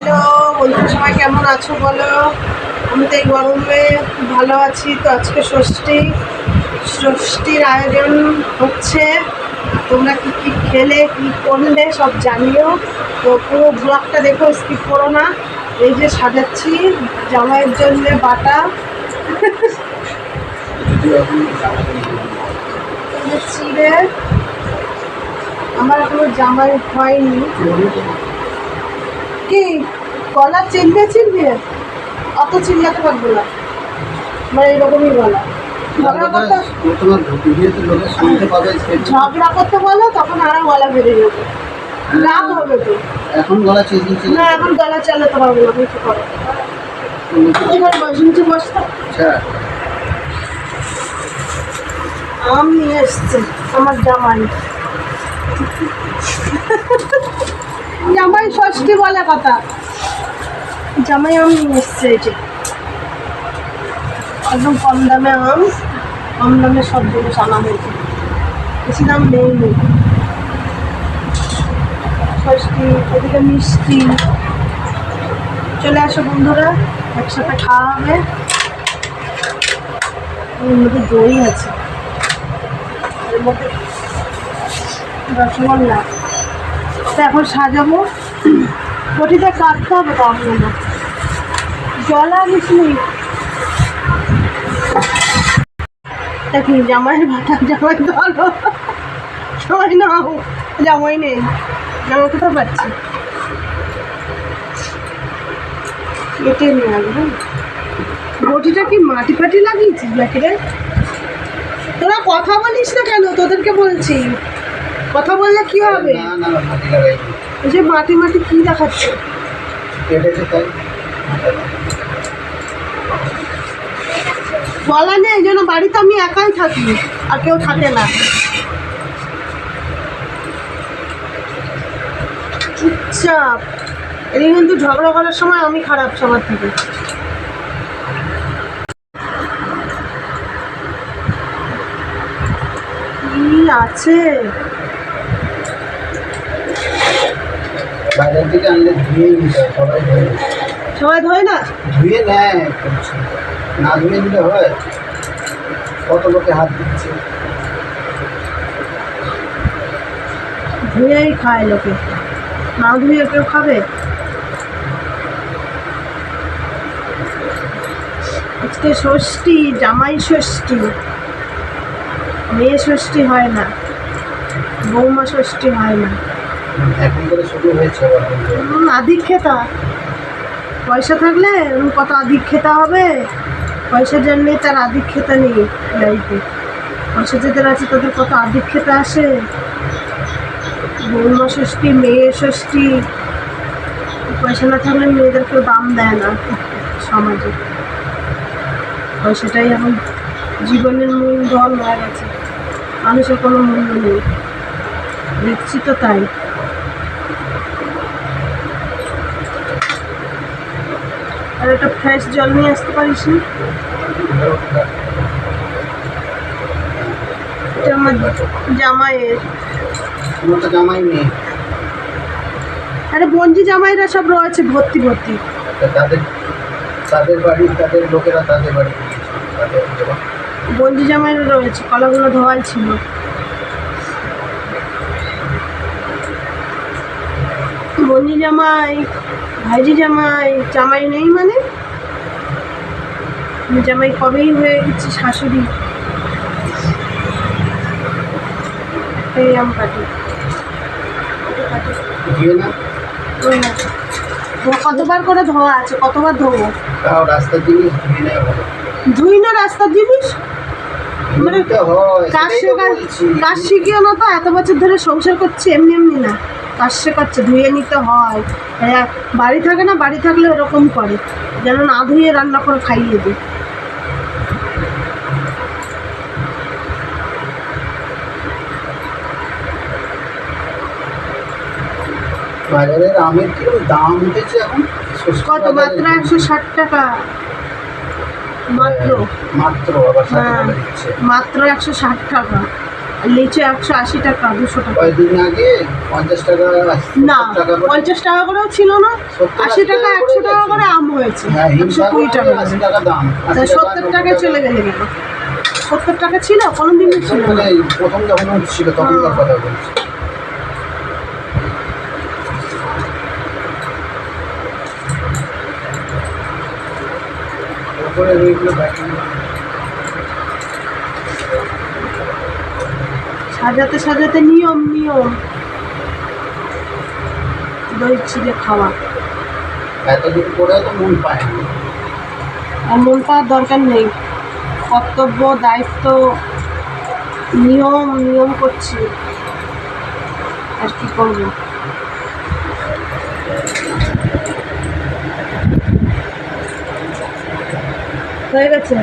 Hello বন্ধুরা, সবাই কেমন আছো বলো? আমি তো এই গরমে ভালো আছি। তো আজকে ষষ্ঠীর আয়োজন হচ্ছে। তোমরা কি কি খেলে, কি করলে সব জানিও। তো পুরো ব্লগটা দেখো, স্কিপ করো না। এই যে সাজাচ্ছি জামাইয়ের জন্য বাটা চিড়ে। আমার এখনো জামাই হয়নি। কি গলা চিনবে অত চিল্লাতে পারবো না, আমার এইরকমই গলা। ঝগড়া করতে বলো তখন আরো গলা বেড়ে যাবে, রাগ হবে তো। এখন গলা চিনছে না, এখন গলা চালাতে পারবো না, কিছু করো। এবার বসে বসতে আম নিয়ে এসছে আমার জামাই। জামাই ষষ্ঠী বলে কথা, জামাই আম নিয়ে এসছে। এই যে একদম কম দামে আম, কম দামে সব জিনিস আনা হয়েছে, বেশি দাম নেই। ষষ্ঠী, ওদিকে মিষ্টি। চলে আসো বন্ধুরা, একসাথে খাওয়া হবে। এর মধ্যে দই আছে, এর মধ্যে রসগোল্লা। তো এখন সাজাবো, বটিতে কাটতে হবে। তো আপনার জল আনিস নি? দেখি জামাইয়ের ভাতা, জামাই ধরো, জামাই নাও। জামাই নেই, জামা কোথাও পাচ্ছি, কেটে নিয়ে আসবো। বটিটা কি মাটি ফাটি লাগিয়েছিস নাকি রে? তোরা কথা বলিস না কেন? তোদেরকে বলছি, কথা বললে কি হবে? এই যে মাটি মাটি কি দেখাচ্ছে? বলা নেই যেন, বাড়িতে আমি একাই থাকি, আর কেউ থাকে না। চুপচাপ। এদিকে কিন্তু ঝগড়া করার সময় আমি খারাপ সবার থেকে। কি আছে বাজার থেকে আনলে ধুয়ে নিতে হয়, সবাই ধোয় না, ধুয়ে নেয়। না ধুয়ে দিলে হয়? কত লোকে হাত দিচ্ছে। ধুয়েই খায় লোকে, না ধুয়ে কেউ খাবে? আজকে ষষ্ঠী, জামাই ষষ্ঠী, মেয়ে ষষ্ঠী হয় না, বৌমা ষষ্ঠী হয় না। এখন করে শুরু হয়েছে। আদিক খেতা, পয়সা থাকলে কত আদিক খেতা হবে। পয়সা যার নেই তার আদিক খেতা নেই লাইফে। পয়সা যাদের আছে তাদের কত আদিক খেতা আসে। বৌমা ষষ্ঠী, মেয়ে ষষ্ঠী, পয়সা না থাকলে মেয়েদের কেউ দাম দেয় না সমাজে। পয়সাটাই এখন জীবনের মূলধন হয়ে গেছে, মানুষের কোনো মূল্য নেই, দেখছি তো তাই। আর একটা ফ্রেশ জল নিয়ে আসতে পারিস না? এটা আমার জামাইয়ের। তোমার তো জামাই নেই। আরে বঞ্জি জামাইরা সব রয়েছে ভর্তি ভর্তি। তাদের তাদের বাড়ি, তাদের লোকেরা তাদের বাড়ি বঞ্জি জামাইরা রয়েছে, কলাগুলো ধোয়াই ছিল। বঞ্জি জামাই, ভাইজি জামাই, জামাই নেই মানে? জামাই কবেই হয়ে গেছে শাশুড়ি। এই আম কাটি ধুয়ে না। ওই না, কতবার করে ধোয়া আছে, কতবার ধোবো? তাও রাস্তার জিনিস ধুয়ে নেয় ভালো। ধুই না রাস্তার জিনিস, মানে কাজ শিখিও না তো। এত বছর ধরে সংসার করছি, এমনি এমনি না, কাজ শেখাচ্ছে, ধুয়ে নিতে হয়। বাড়ি থাকে না, বাড়ি থাকলে ওরকম করে, যেন না ধুয়ে রান্না করে খাইয়ে দিই। বাজারের আমের কি দাম উঠেছে এখন? কত? মাত্র 160 টাকা। মাত্র মাত্র আবার হ্যাঁ, মাত্র 160 টাকা। লিচু 180 টাকা, 200 টাকা। কয়েকদিন আগে 50 টাকা, না 70 টাকা করে। 50 টাকা করেও ছিল না, 80 টাকা 100 টাকা করে আম হয়েছে, হ্যাঁ, হিমসাগর 120 টাকা। 80 টাকা দাম। 80 টাকা, 70 টাকায় চলে গেলে কেন? 70 টাকা ছিল কোনোদিনই ছিল না। মানে প্রথম যখন ছিল তখনকার কথা বলছি। তারপরে এইগুলো বাকি সাজাতে সাজাতে নিয়ম নিয়ম দই চিড়ে খাওয়া। এতদিন করে তো মন পায় না। আর মন পাওয়ার দরকার নেই, কর্তব্য দায়িত্ব নিয়ম নিয়ম করছি, আর কি করবো। হয়ে গেছে,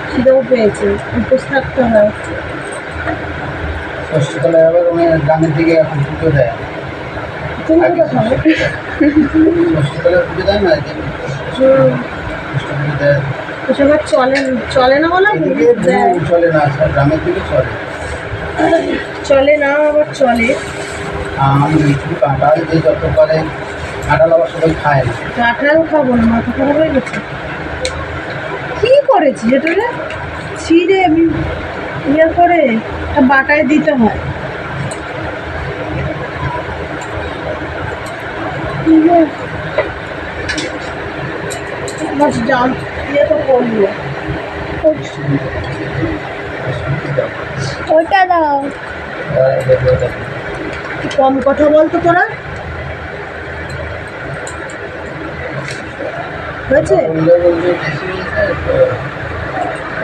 খিদেও পেয়েছে, উপোস থাকতে হয়। ষষ্ঠতলায় আবার গ্রামের দিকে এখন পুজো দেয়। তুমি কোথায় খাবে? ষষ্ঠতলায় পুজো দেয় না, যে ষষ্ঠী দেয়। ওসব আর চলে না বলে এদিকে চলে না, গ্রামের দিকে চলে। চলে না, আবার চলে। আম, লিচু, কাঁঠাল, যে যত পারে। কাঁঠাল আবার সবাই খায় না। কাঁঠাল খাবো না, মাথা খারাপ হয়ে গেছে। কি করেছি এটা রে, ছিঁড়ে আমি ইয়ে করে বাটায় দিতে হয়। বাস জাম ইয়ে তো করলো, ওইটা দাও। কম কথা বলতো তোরা, হয়েছে? বললে বলবে বেশি হয়েছে তো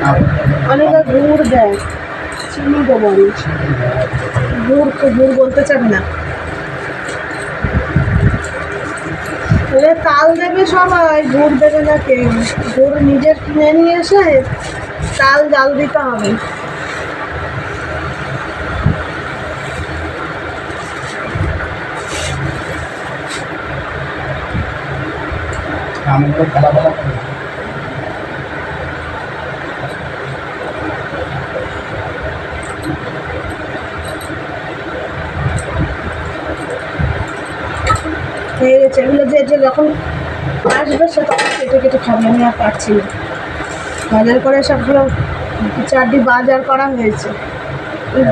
না বললে অনেকে গুড় দেয়, চিনি দেবো আমি। গুড় বলতে চাবে না। তাল দেবে সবাই, গুড় দেবে না কেউ। গুড় নিজের কিনে নিয়ে এসে তাল জাল দিতে হবে। আমগুলো ফেলা ফেলা করে। হয়ে গেছে এগুলো, যে যখন আসবে সে তখন কেটে কেটে খাবে, আমি আর পারছি না। বাজার করে সবগুলো 4 বাজার করা হয়েছে। ওই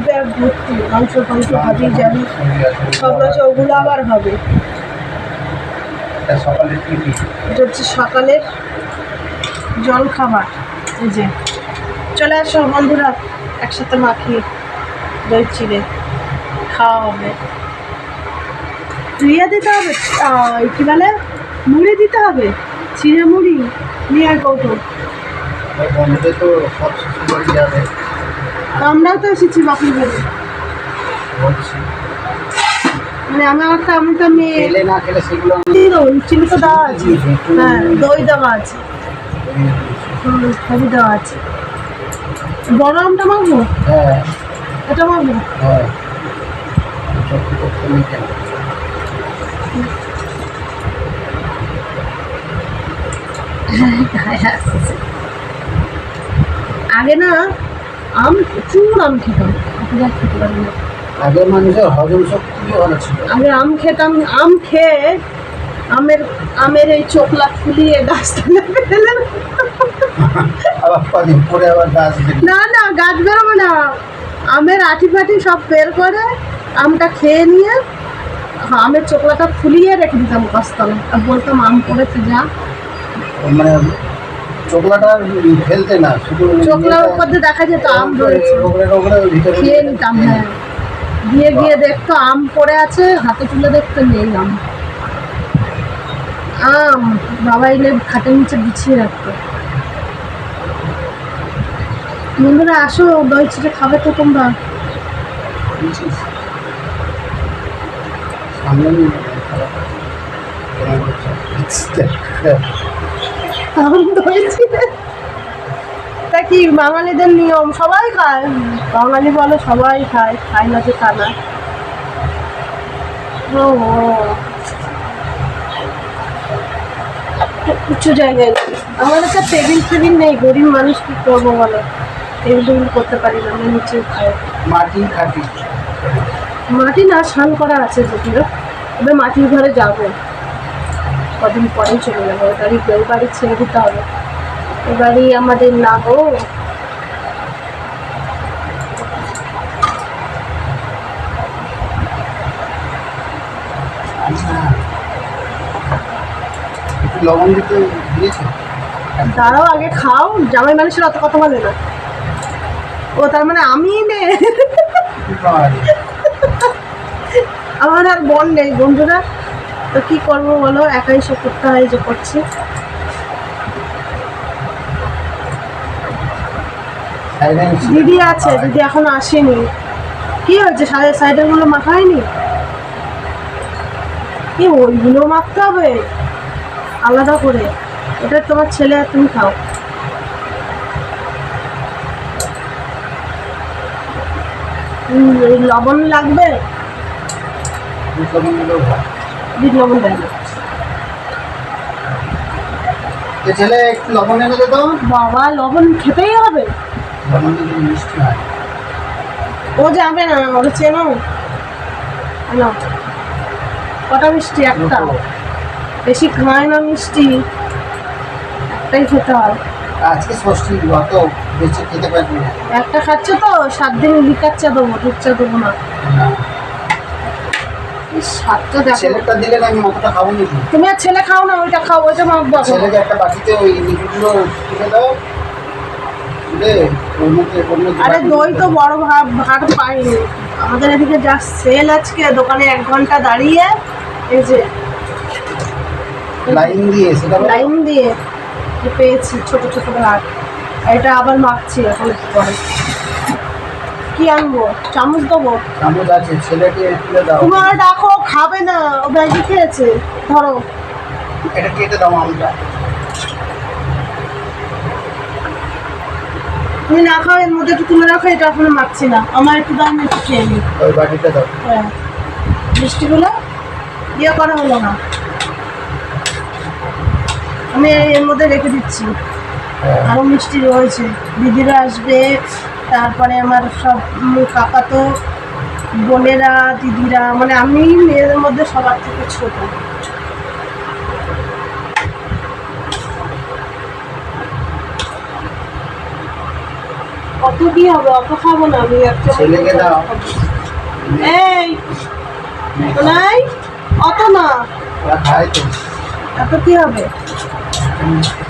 ব্যাগ ভর্তি মাংস ভাবি যাবি সব রয়েছে, ওগুলো আবার হবে। সকালে কি কি এটা হচ্ছে সকালের জল খাবার। এই যে চলে আসো বন্ধুরা, একসাথে মাখিয়ে দই চিড়ে খাওয়া হবে। ইয়ে দিতে হবে, কি বলে, মুড়ি দিতে হবে, চিড়ে মুড়ি নিয়ে আর কৌটো। বন্ধুদের তো সব শ্বশুর বাড়ি যাবে আমরাও তো এসেছি বাপের বাড়ি, বলছি। মানে আমি তো মেয়ে। খেলে না খেলে সেগুলো চিনি তো দেওয়া আছে, হ্যাঁ দই দেওয়া আছে, সবই দেওয়া আছে। বড় আমটা মাখবো, হ্যাঁ এটা মাখবো। হয় সত্যি করতে নেই কেন? আগে না আম প্রচুর আম খেতাম, এখন আর খেতে পারি না। আগের মানুষের হজম শক্তি ভালো ছিল। আগে আম খেতাম, আম খেয়ে আমের এই চোখলা ফুলিয়ে গাছটা ফেলে আবার কদিন পরে আবার গাছ বেরিয়ে না গাছ বেরোবে না, আমের আঠি ফাটি সব বের করে আমটা খেয়ে নিয়ে আমের চোখলাটা ফুলিয়ে রেখে দিতাম গাছতলায়, আর বলতাম আম পড়েছে যা। মানে চোখলাটা ফেলতে না, শুধু চোখলার উপর দিয়ে দেখা যেত আম রয়েছে, রোগড়ে রোগড়ে ভিতরে খেয়ে নিতাম। হ্যাঁ, গিয়ে দেখতো আম পড়ে আছে, হাতে তুলে দেখতো নেই আম। আম বাবা এলে খাটের নিচে বিছিয়ে রাখতো। বন্ধুরা আসো, দই চিড়ে খাবে তো তোমরা। সামনে দই চিড়ে তা কি বাঙালিদের নিয়ম, সবাই খায়, বাঙালি বলে সবাই খায়, খায় না তো তা না। ও উঁচু জায়গায় আমাদের তো টেবিল নেই, গরিব মানুষ কি করবো বলো। এগুলো করতে পারি না, আমি নিচে খাই। মাটি খাটি মাটি না, স্নান করা আছে যদিও, এবার মাটির ঘরে যাবো, কদিন পরেই চলে যাবো। ওই বাড়ি ছেড়ে দিতে হবে, এ বাড়ি আমাদের না গো। একটু লবণ দিতে দিয়েছো? দাঁড়াও, আগে খাও। জামাই মানুষের অত কথা বলে না। ও তার মানে আমি নে, আমার আর বোন নেই বন্ধুরা, তো কি করবো বলো, একাই সব করতে হয়, যে করছি। দিদি আছে, দিদি এখনো আসেনি। কি হয়েছে, সাইডের গুলো মাখা হয়নি? কি ওইগুলো মাখতে হবে আলাদা করে? এটা তোমার ছেলে, তুমি খাও। লবণ লাগবে, বিট লবণ দেয় না। ছেলে একটু লবণ এনে দে তো। বাবা, লবণ খেতেই হবে? লবণ দিলে মিষ্টি হয়। ও যাবে না, ওটা চেনো না। কটা মিষ্টি? একটা, বেশি খায় না মিষ্টি, একটাই খেতে হয়। আজকে ষষ্ঠী, অত বেশি খেতে পারবি না। একটা খাচ্ছে তো, 7 দিন লিকার চা দেবো, দুধ চা দেবো না। স্বাদটা দেখো। ছেলেটা দিলে না, আমি অতটা খাবো নাকি? তুমি আর ছেলে খাও না, ওইটা খাও, ওইটা মাখবো। ছেলেকে একটা বাটিতে ওই লিকুইডগুলো তুলে দাও, তুলে ওর মধ্যে আরে দই তো বড় ভাত পাইনি আমাদের এদিকে, যা সেল আজকে দোকানে 1 ঘন্টা দাঁড়িয়ে, এই যে লাইন দিয়ে, সেটা লাইন দিয়ে পেয়েছি ছোট ছোট ভাত। এটা আবার মাখছি এখন একটু পরে। কি আনবো? চামচ দেবো? চামচ আছে, ছেলেকে তুলে দাও। তুমি আর ডাকো, খাবে না, ও ব্যাগে খেয়েছে। ধরো, এটা কেটে দাও আমটা। তুমি না খাও, এর মধ্যে একটু তুলে রাখো, এটা এখনো মাখছি না। আমার একটু দাম, একটু খেয়ে নি। ওই বাটিটা দাও। হ্যাঁ, মিষ্টিগুলো ইয়ে করা হলো না, আমি এর মধ্যে রেখে দিচ্ছি। আরও মিষ্টি রয়েছে, দিদিরা আসবে, তারপরে আমার সব কাকাতো বোনেরা, দিদিরা, মানে আমি মেয়েদের মধ্যে সবার থেকে ছোট। অত কি হবে, অত খাবো না আমি। একটা ছেলেকে দাও। এই নাই, অত না, ওরা খায় তো। এত কি হবে?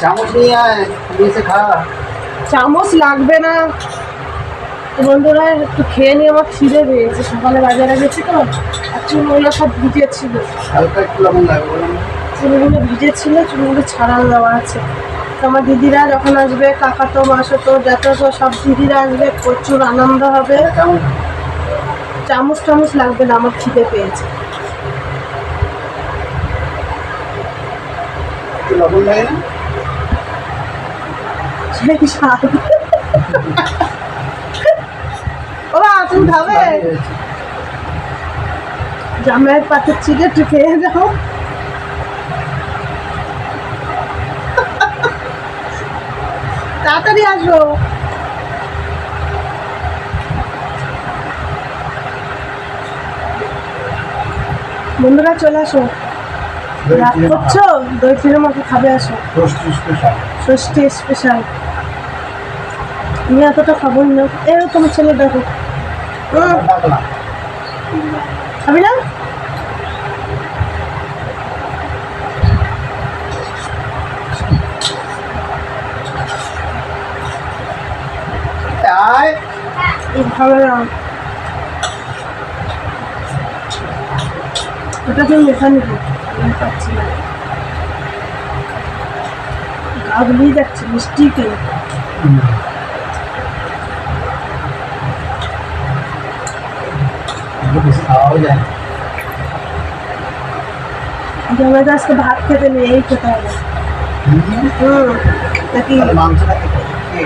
চামচ নিয়ে আয়, নিয়ে এসে খা। চামচ লাগবে না বন্ধুরা, একটু খেয়ে নিয়ে আমার খিদে পেয়েছে। সকালে বাজারে গেছি তো, আর চুলগুলো সব ভিজেছিল, হালকা একটু লবণ লাগবে। চুলগুলো ভিজেছিল, চুলগুলো ছাড়ানো দেওয়া আছে। তো আমার দিদিরা যখন আসবে, কাকাতো মাসতো যত সব দিদিরা আসবে, প্রচুর আনন্দ হবে। চামচ চামচ টামচ লাগবে না, আমার খিদে পেয়েছে। একটু লবণ লাগে না? সেই স্বাদ। বাবা, তুমি খাবে? জামাইয়ের পাতে চিড়ে একটু খেয়ে যাও। তাড়াতাড়ি আসো। বন্ধুরা চলে আসো, রাত করছো, দই চিড়ে মাকে খাবে, আসো। ষষ্ঠী স্পেশাল। আমি এতটা খাবোই না। এও তোমার ছেলে দেখো, খাবি না? ভালো না, ওটা তুমি মেখা নিবো, আমি পাচ্ছি না, গা গুলিয়ে যাচ্ছে মিষ্টি খেয়ে। জামাই তো আজকে ভাত খেতে নেই, এই খেতে হবে। নাকি মাংসটা খেতে নেই,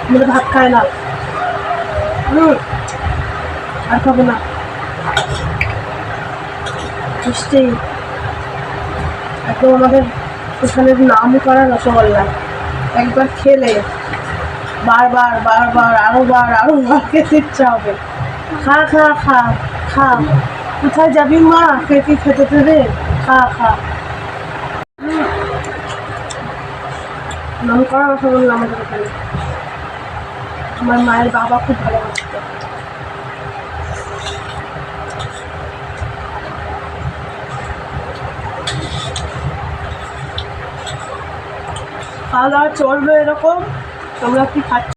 মানে ভাত খায় না। আর খাবো না মিষ্টি। একদম আমাদের এখানে নাম করা রসগোল্লা, একবার খেলে বারবার বারবার আরো বার খেতে ইচ্ছা হবে। খা খা খা খা, কোথায় যাবি মা, কে কি খেতে দেবে, খা খা। নাম করা রসগোল্লা আমাদের এখানে। আমার মায়ের বাবা খুব ভালোবাসতো। খাওয়া দাওয়া চলবে এরকম। তোমরা কি খাচ্ছ?